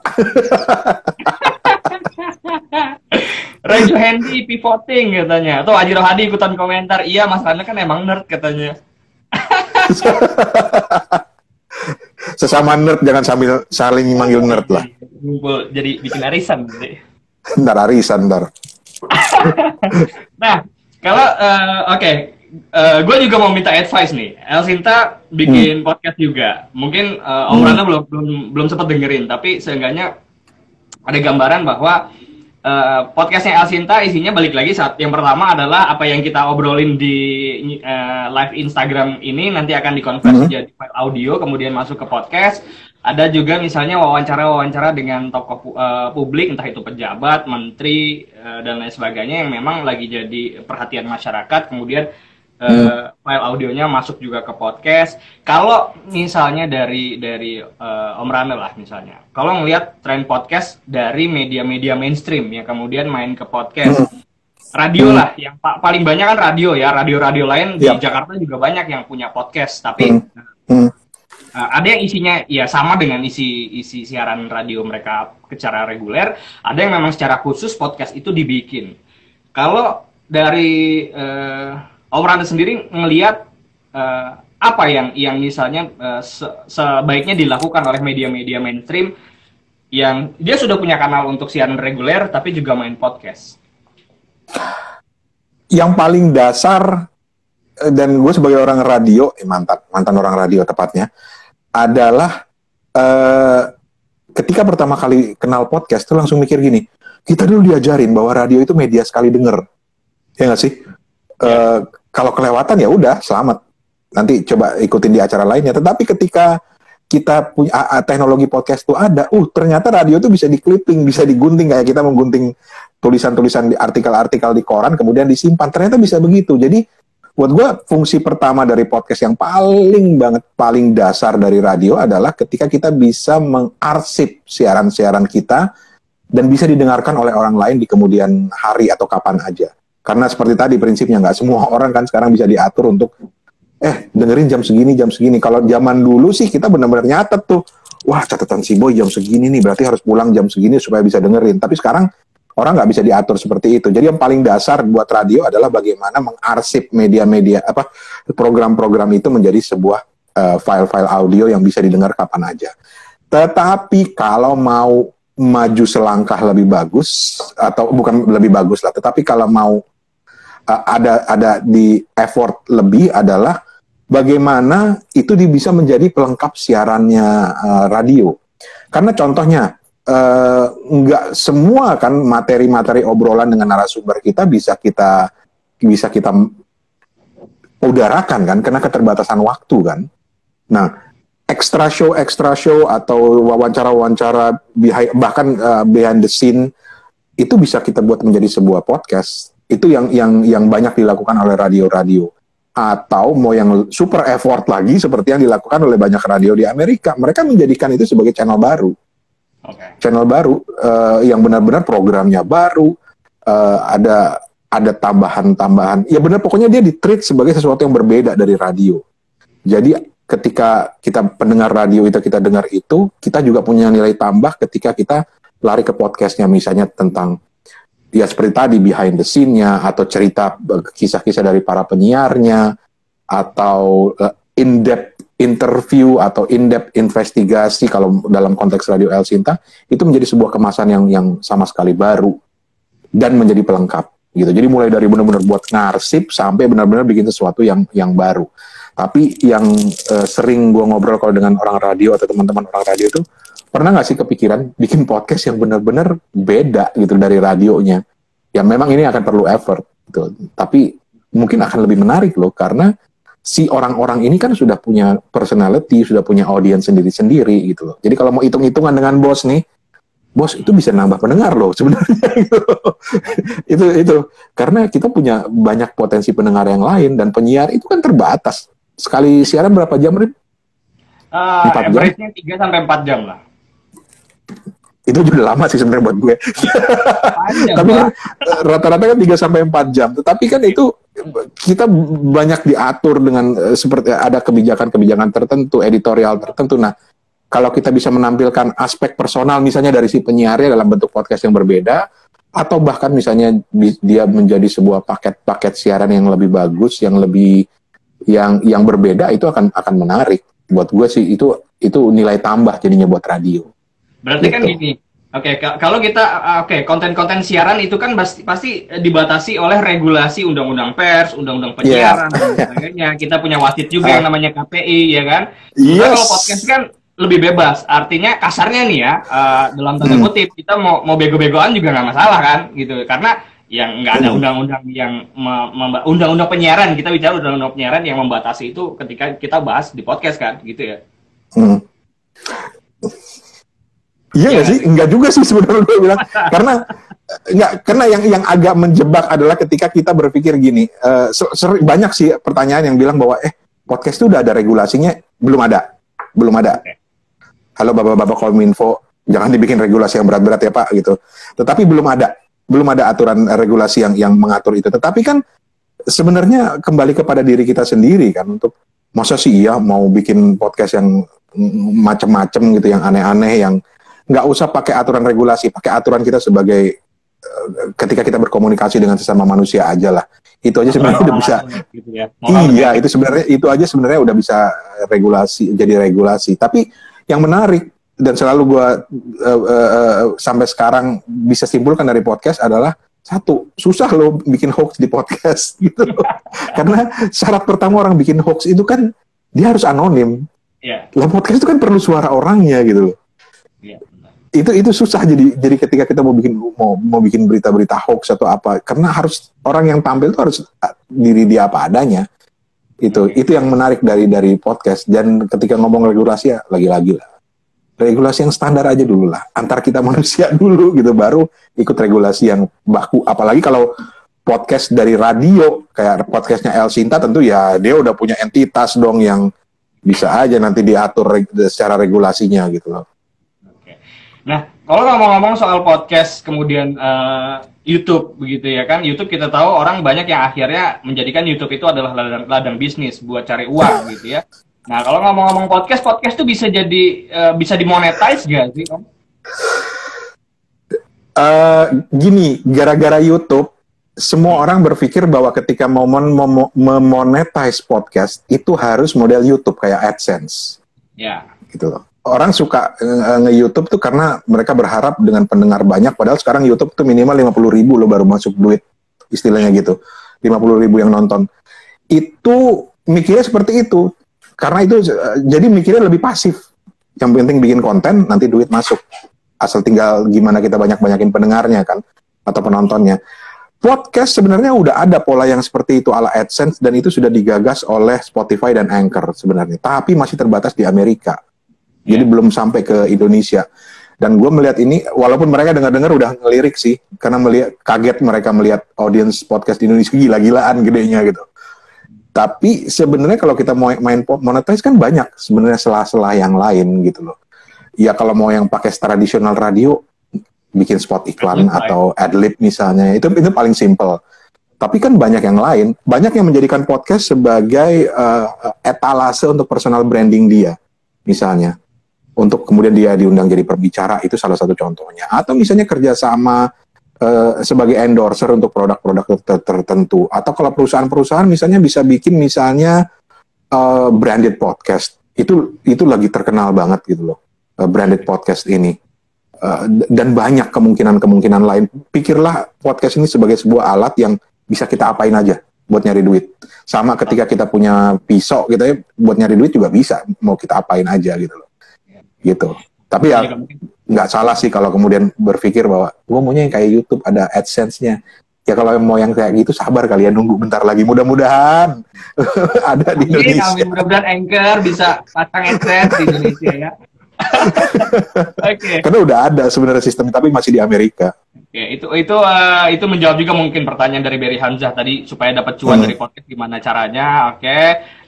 Raise Handy pivoting katanya. Atau Aji Rohadi ikutan komentar. Iya Mas Rana kan emang nerd katanya. Sesama nerd jangan saling manggil nerd lah. Ngumpul jadi bikin arisan. Ntar arisan. Nah, kalau oke, gue juga mau minta advice nih. El Sinta bikin podcast juga. Mungkin Om Rana belum sempat dengerin, tapi seenggaknya ada gambaran bahwa podcastnya El Sinta isinya balik lagi saat yang pertama adalah apa yang kita obrolin di live Instagram ini nanti akan dikonversi jadi file audio, kemudian masuk ke podcast. Ada juga misalnya wawancara-wawancara dengan tokoh publik, entah itu pejabat, menteri, dan lain sebagainya yang memang lagi jadi perhatian masyarakat. Kemudian file audionya masuk juga ke podcast. Kalau misalnya dari Om Rane lah misalnya, kalau ngelihat tren podcast dari media-media mainstream yang kemudian main ke podcast, radio lah yang paling banyak kan radio ya, radio-radio lain di Jakarta juga banyak yang punya podcast, tapi ada yang isinya ya sama dengan isi siaran radio mereka secara reguler, ada yang memang secara khusus podcast itu dibikin. Kalau dari Om Rane sendiri ngelihat apa yang misalnya sebaiknya dilakukan oleh media-media mainstream yang dia sudah punya kanal untuk siaran reguler tapi juga main podcast? Yang paling dasar, dan gue sebagai orang radio, mantan orang radio tepatnya, adalah ketika pertama kali kenal podcast tuh langsung mikir gini, kita dulu diajarin bahwa radio itu media sekali denger, ya nggak sih? Kalau kelewatan ya udah selamat, nanti coba ikutin di acara lainnya. Tetapi ketika kita punya teknologi podcast tuh ada, ternyata radio tuh bisa di-clipping, bisa digunting kayak kita menggunting tulisan-tulisan di artikel-artikel di koran kemudian disimpan. Ternyata bisa begitu. Jadi buat gue fungsi pertama dari podcast yang paling dasar dari radio adalah ketika kita bisa mengarsip siaran-siaran kita dan bisa didengarkan oleh orang lain di kemudian hari atau kapan aja. Karena seperti tadi prinsipnya nggak semua orang kan sekarang bisa diatur untuk dengerin jam segini. Kalau zaman dulu sih kita benar-benar nyatet tuh, wah catatan si Boy jam segini nih berarti harus pulang jam segini supaya bisa dengerin. Tapi sekarang orang nggak bisa diatur seperti itu. Jadi yang paling dasar buat radio adalah bagaimana mengarsip media-media program-program itu menjadi sebuah file-file audio yang bisa didengar kapan aja. Tetapi kalau mau maju selangkah lebih bagus, atau bukan lebih bagus lah, tetapi kalau mau ada di effort lebih adalah bagaimana itu bisa menjadi pelengkap siarannya radio. Karena contohnya nggak semua kan materi-materi obrolan dengan narasumber kita bisa kita udarakan kan, karena keterbatasan waktu kan. Nah, extra show atau wawancara bahkan behind the scene itu bisa kita buat menjadi sebuah podcast. Itu yang banyak dilakukan oleh radio-radio. Atau mau yang super effort lagi seperti yang dilakukan oleh banyak radio di Amerika, mereka menjadikan itu sebagai channel baru. Channel baru yang benar-benar programnya baru, ada tambahan-tambahan. Ya benar, pokoknya dia di-treat sebagai sesuatu yang berbeda dari radio. Jadi ketika kita pendengar radio itu kita dengar itu, kita juga punya nilai tambah ketika kita lari ke podcastnya, misalnya tentang ya seperti tadi behind the scene-nya, atau cerita kisah-kisah dari para penyiarnya, atau in-depth interview atau in-depth investigasi kalau dalam konteks Radio El Sinta, itu menjadi sebuah kemasan yang sama sekali baru dan menjadi pelengkap gitu. Jadi mulai dari benar-benar buat ngarsip sampai benar-benar bikin sesuatu yang baru. Tapi yang sering gue ngobrol kalau dengan orang radio atau teman-teman orang radio itu, pernah nggak sih kepikiran bikin podcast yang benar-benar beda gitu dari radionya? Ya memang ini akan perlu effort gitu. Tapi mungkin akan lebih menarik loh, karena si orang-orang ini kan sudah punya personality, sudah punya audiens sendiri-sendiri gitu loh. Jadi kalau mau hitung-hitungan dengan bos nih, bos itu bisa nambah pendengar loh sebenarnya gitu. itu karena kita punya banyak potensi pendengar yang lain, dan penyiar itu kan terbatas. Sekali siaran berapa jam, Rin? 4 jam? Average-nya 3-4 jam lah. Itu juga lama sih sebenarnya buat gue. Tapi kan rata-rata kan 3-4 jam. Tetapi kan itu kita banyak diatur dengan seperti ada kebijakan-kebijakan tertentu, editorial tertentu. Nah, kalau kita bisa menampilkan aspek personal misalnya dari si penyiarnya dalam bentuk podcast yang berbeda, atau bahkan misalnya dia menjadi sebuah paket siaran yang lebih bagus, yang lebih yang berbeda, itu akan menarik. Buat gue sih itu nilai tambah jadinya buat radio. Berarti kan gini, Oke, kalau kita konten-konten siaran itu kan pasti dibatasi oleh regulasi undang-undang pers, undang-undang Iya. penyiaran dan sebagainya. Kita punya wasit juga yang Ah, namanya KPI, ya kan. Sementara kalau podcast yes. kan lebih bebas. Artinya kasarnya nih ya, dalam tanda Hmm. kutip kita mau bego-begoan juga nggak masalah kan, gitu. Karena yang nggak ada Hmm. undang-undang yang undang-undang penyiaran, kita bicara undang-undang penyiaran yang membatasi itu ketika kita bahas di podcast kan, gitu ya. Hmm. Iya Iya nggak nggak sih? sih? Enggak juga sih sebenarnya gue bilang. Karena nggak, karena yang agak menjebak adalah ketika kita berpikir gini. Banyak sih pertanyaan yang bilang bahwa podcast itu udah ada regulasinya, belum ada, belum ada. Oke. Halo bapak-bapak Kominfo, jangan dibikin regulasi yang berat-berat ya Pak gitu. Tetapi belum ada aturan regulasi yang mengatur itu. Tetapi kan sebenarnya kembali kepada diri kita sendiri kan, untuk masa sih iya mau bikin podcast yang macam-macam gitu, yang aneh-aneh, yang nggak usah pakai aturan regulasi, pakai aturan kita sebagai ketika kita berkomunikasi dengan sesama manusia aja lah. Itu aja Aturan sebenarnya udah moral bisa. gitu ya. Moral dan Iya, etik. itu aja sebenarnya udah bisa regulasi, jadi regulasi. Tapi yang menarik dan selalu gue sampai sekarang bisa simpulkan dari podcast adalah satu, susah loh bikin hoax di podcast gitu loh. Karena syarat pertama orang bikin hoax itu kan dia harus anonim. Iya, Lah podcast itu kan perlu suara orangnya gitu loh. iya, benar. Itu susah, jadi ketika kita mau bikin berita-berita hoax atau apa, karena harus orang yang tampil itu harus diri dia apa adanya. Oke. Itu yang menarik dari podcast. Dan ketika ngomong regulasi ya lagi-lagi lah, regulasi yang standar aja dulu lah, antar kita manusia dulu gitu, baru ikut regulasi yang baku. Apalagi kalau podcast dari radio kayak podcastnya El Sinta, tentu ya dia udah punya entitas dong yang bisa aja nanti diatur secara regulasinya gitu loh. Oke. Nah, kalau ngomong-ngomong soal podcast, kemudian YouTube begitu ya kan, YouTube kita tahu orang banyak yang akhirnya menjadikan YouTube itu adalah ladang bisnis buat cari uang gitu ya. Nah, kalau ngomong-ngomong podcast, podcast tuh bisa jadi bisa dimonetize gak sih, Om? Gini, gara-gara YouTube, semua orang berpikir bahwa ketika mau memonetize podcast itu harus model YouTube kayak AdSense, Ya. gitu loh. Orang suka nge-YouTube tuh karena mereka berharap dengan pendengar banyak, padahal sekarang YouTube tuh minimal 50.000 loh baru masuk duit, istilahnya gitu. 50.000 yang nonton. Itu mikirnya seperti itu. Karena itu jadi mikirnya lebih pasif. Yang penting bikin konten, nanti duit masuk. Asal tinggal gimana kita banyak-banyakin pendengarnya kan, atau penontonnya. Podcast sebenarnya udah ada pola yang seperti itu ala AdSense, dan itu sudah digagas oleh Spotify dan Anchor sebenarnya. Tapi masih terbatas di Amerika. Jadi belum sampai ke Indonesia. Dan gue melihat ini, walaupun mereka dengar-dengar udah ngelirik sih, karena kaget mereka melihat audiens podcast di Indonesia gila-gilaan gedenya gitu. Tapi sebenarnya kalau kita mau main monetize kan banyak sebenarnya sela-sela yang lain gitu loh. Ya kalau mau yang pakai tradisional radio, bikin spot iklan atau adlib misalnya, itu paling simple. Tapi kan banyak yang lain, banyak yang menjadikan podcast sebagai etalase untuk personal branding dia, misalnya. Untuk kemudian dia diundang jadi perbicara, itu salah satu contohnya. Atau misalnya kerjasama sebagai endorser untuk produk-produk tertentu. Atau kalau perusahaan-perusahaan misalnya bisa bikin misalnya branded podcast. Itu lagi terkenal banget gitu loh, branded podcast ini. Dan banyak kemungkinan-kemungkinan lain. Pikirlah podcast ini sebagai sebuah alat yang bisa kita apain aja buat nyari duit. Sama ketika kita punya pisau, kita buat nyari duit juga bisa, mau kita apain aja gitu loh. Gitu. Tapi ya nggak salah sih kalau kemudian berpikir bahwa gue maunya yang kayak YouTube ada AdSense-nya. Ya kalau mau yang kayak gitu sabar kalian, nunggu bentar lagi, mudah-mudahan ada di Indonesia. Amin, mudah-mudahan Anchor bisa pasang AdSense di Indonesia ya. Oke. Karena udah ada sebenarnya sistem, tapi masih di Amerika. Oke, itu menjawab juga mungkin pertanyaan dari Berry Hamzah tadi, supaya dapat cuan dari podcast gimana caranya. Oke.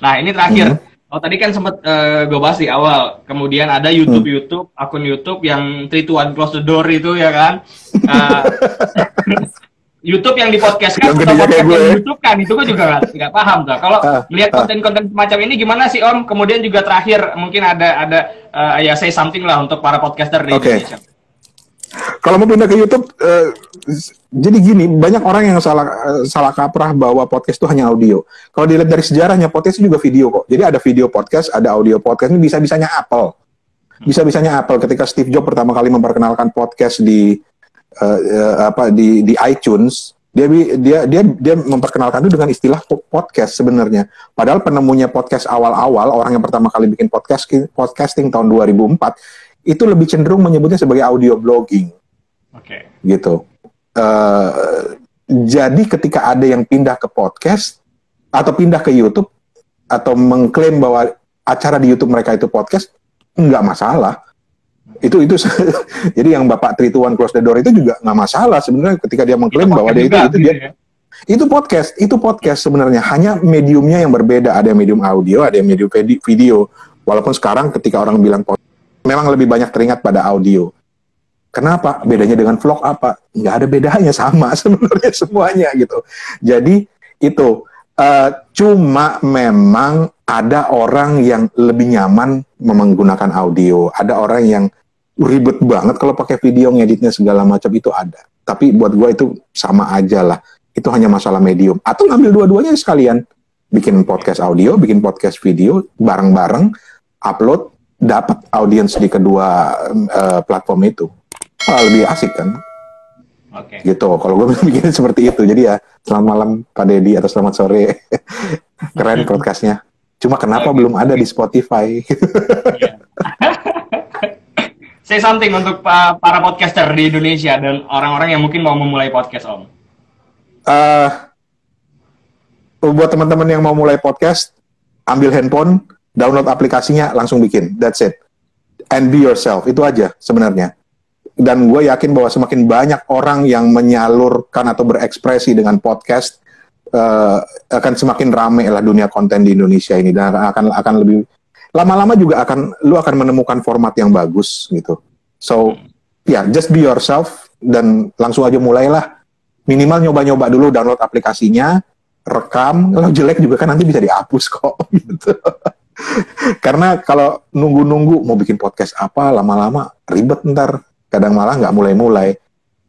Nah, ini terakhir. Oh, tadi kan sempat gue bahas di awal. Kemudian ada YouTube, akun YouTube yang 3 to 1 close the door itu ya kan. YouTube yang dipodcastkan atau podcast yang YouTube kan, itu gue juga nggak paham tuh. Kalau melihat konten-konten semacam ini gimana sih Om? Kemudian juga terakhir mungkin ada ya say something lah untuk para podcaster di Indonesia. Kalau mau pindah ke YouTube, jadi gini, banyak orang yang salah kaprah bahwa podcast itu hanya audio. Kalau dilihat dari sejarahnya, podcast itu juga video kok. Jadi ada video podcast, ada audio podcast, ini bisa-bisanya Apple. Bisa-bisanya Apple ketika Steve Jobs pertama kali memperkenalkan podcast di iTunes, dia memperkenalkan itu dengan istilah podcast sebenarnya. Padahal penemunya podcast awal-awal, orang yang pertama kali bikin podcasting tahun 2004 itu lebih cenderung menyebutnya sebagai audio blogging. Oke. Gitu. Jadi ketika ada yang pindah ke podcast atau pindah ke YouTube atau mengklaim bahwa acara di YouTube mereka itu podcast, nggak masalah. Itu jadi yang Bapak 321 Close the Door itu juga nggak masalah sebenarnya ketika dia mengklaim bahwa itu podcast sebenarnya, hanya mediumnya yang berbeda, ada medium audio, ada medium video. Walaupun sekarang ketika orang bilang podcast, memang lebih banyak teringat pada audio. Kenapa? Bedanya dengan vlog apa? Nggak ada bedanya, sama sebenarnya semuanya gitu. Jadi itu cuma memang ada orang yang lebih nyaman menggunakan audio, ada orang yang ribet banget kalau pakai video, ngeditnya segala macam, itu ada. Tapi buat gue itu sama aja lah. Itu hanya masalah medium. Atau ngambil dua-duanya sekalian. Bikin podcast audio, bikin podcast video, bareng-bareng, upload, dapat audiens di kedua platform itu. Lebih asik kan? Oke. Gitu. Kalau gue bikin seperti itu. Jadi ya, selamat malam Pak Deddy atau selamat sore. Keren podcastnya. Cuma kenapa belum ada di Spotify? Say something untuk para podcaster di Indonesia dan orang-orang yang mungkin mau memulai podcast, Om. Buat teman-teman yang mau mulai podcast, ambil handphone, download aplikasinya, langsung bikin. That's it. And be yourself. Itu aja sebenarnya. Dan gue yakin bahwa semakin banyak orang yang menyalurkan atau berekspresi dengan podcast, akan semakin rame lah dunia konten di Indonesia ini, dan akan lebih lama-lama juga lu akan menemukan format yang bagus gitu. So, just be yourself dan langsung aja mulailah. Minimal nyoba-nyoba dulu, download aplikasinya, rekam. Kalau jelek juga kan nanti bisa dihapus kok gitu. Karena kalau nunggu-nunggu mau bikin podcast apa, lama-lama ribet ntar. Kadang malah nggak mulai-mulai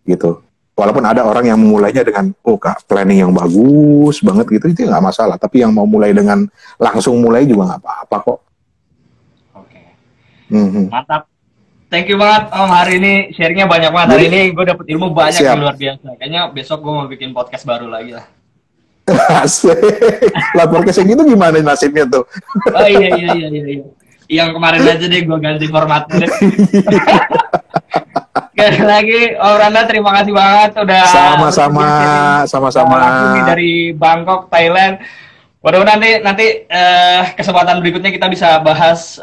gitu. Walaupun ada orang yang memulainya dengan planning yang bagus banget gitu, itu nggak masalah. Tapi yang mau mulai dengan langsung mulai juga nggak apa-apa kok. Mantap. Thank you banget Om, hari ini sharingnya banyak banget. Hari ini gue dapet ilmu banyak yang luar biasa. Kayaknya besok gue mau bikin podcast baru lagi lah. Asik. Lah podcast yang itu gimana nasibnya tuh? Oh iya. Yang kemarin aja deh gue ganti formatnya deh. Sekali lagi Om Randa, terima kasih banget udah sama-sama dari Bangkok, Thailand. Mudah-mudahan nanti kesempatan berikutnya kita bisa bahas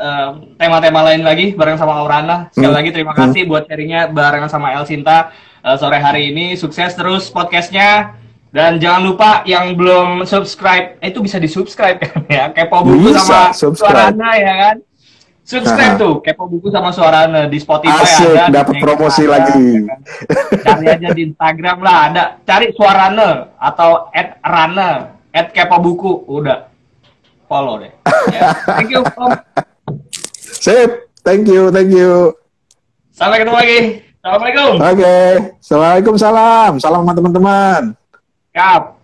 tema-tema lain lagi bareng sama Aurana. Sekali lagi terima kasih buat sharingnya barengan sama El Sinta sore hari ini. Sukses terus podcastnya. Dan jangan lupa yang belum subscribe, itu bisa di-subscribe kan ya. Kepo Buku sama Suarana ya kan. Subscribe tuh, Kepo Buku sama Suarana di Spotify. Asik, ada. Dapat promosi lagi. Ya kan? Cari aja di Instagram lah, ada. Cari Suarana atau @rana. @kepo buku, udah follow deh. Ya. Thank you, Om. Sip, thank you. Sampai ketemu lagi. Assalamualaikum. Oke, Assalamualaikum, salam sama teman-teman. Siap.